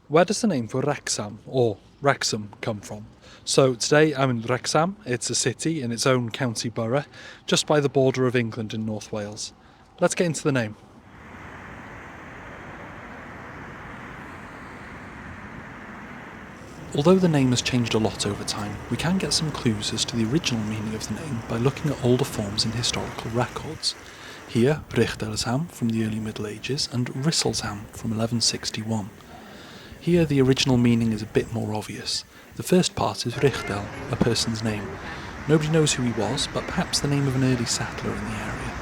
Where does the name for Wrexham or Wrexham come from? So today I'm in Wrexham. It's a city in its own county borough, just by the border of England in North Wales. Let's get into the name. Although the name has changed a lot over time, we can get some clues as to the original meaning of the name by looking at older forms in historical records. Here, Wrexham from the early Middle Ages and Wrexham from 1161. Here the original meaning is a bit more obvious. The first part is Wrexham, a person's name. Nobody knows who he was, but perhaps the name of an early settler in the area.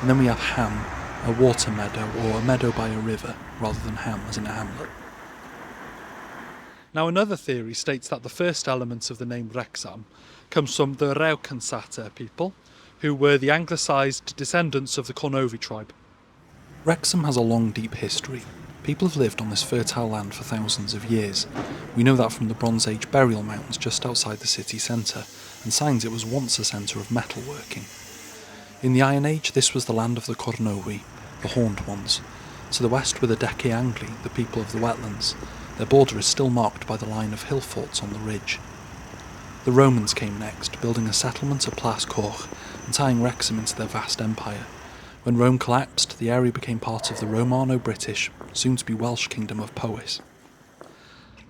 And then we have Ham, a water meadow or a meadow by a river, rather than Ham as in a hamlet. Now another theory states that the first element of the name Wrecsam comes from the Wrecsam people, who were the anglicised descendants of the Cornovi tribe. Wrexham has a long, deep history. People have lived on this fertile land for thousands of years. We know that from the Bronze Age burial mounds just outside the city centre, and signs it was once a centre of metalworking. In the Iron Age, this was the land of the Cornovi, the Horned Ones. To the west were the Deci Angli, the people of the wetlands. Their border is still marked by the line of hill forts on the ridge. The Romans came next, building a settlement at Plas Coch and tying Wrexham into their vast empire. When Rome collapsed, the area became part of the Romano-British, soon-to-be Welsh kingdom of Powys.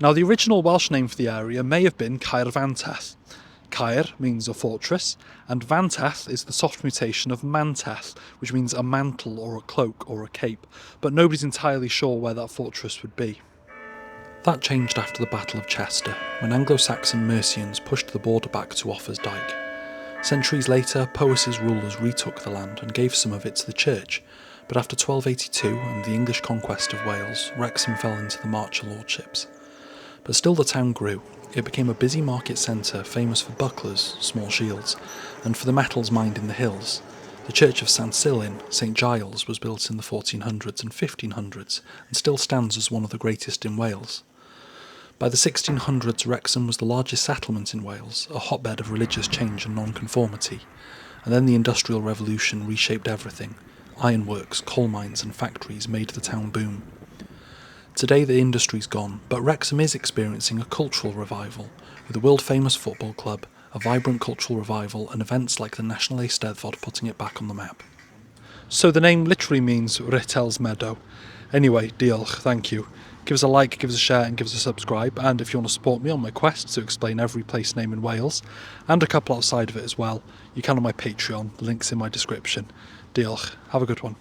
Now, the original Welsh name for the area may have been Caerfantell. Caer means a fortress, and Fantell is the soft mutation of Mantell, which means a mantle or a cloak or a cape, but nobody's entirely sure where that fortress would be. That changed after the Battle of Chester, when Anglo-Saxon Mercians pushed the border back to Offa's Dyke. Centuries later, Powys' rulers retook the land and gave some of it to the church, but after 1282 and the English conquest of Wales, Wrexham fell into the Marcher lordships. But still the town grew. It became a busy market centre famous for bucklers, small shields, and for the metals mined in the hills. The church of St Cilin, St Giles, was built in the 1400s and 1500s and still stands as one of the greatest in Wales. By the 1600s, Wrexham was the largest settlement in Wales, a hotbed of religious change and nonconformity. And then the Industrial Revolution reshaped everything. Ironworks, coal mines and factories made the town boom. Today the industry's gone, but Wrexham is experiencing a cultural revival, with a world-famous football club, a vibrant cultural revival and events like the National Eisteddfod putting it back on the map. So the name literally means Wrexham's meadow. Anyway, diolch, thank you. Give us a like, give us a share and give us a subscribe, and if you want to support me on my quest to explain every place name in Wales, and a couple outside of it as well, you can on my Patreon, the link's in my description. Diolch, have a good one.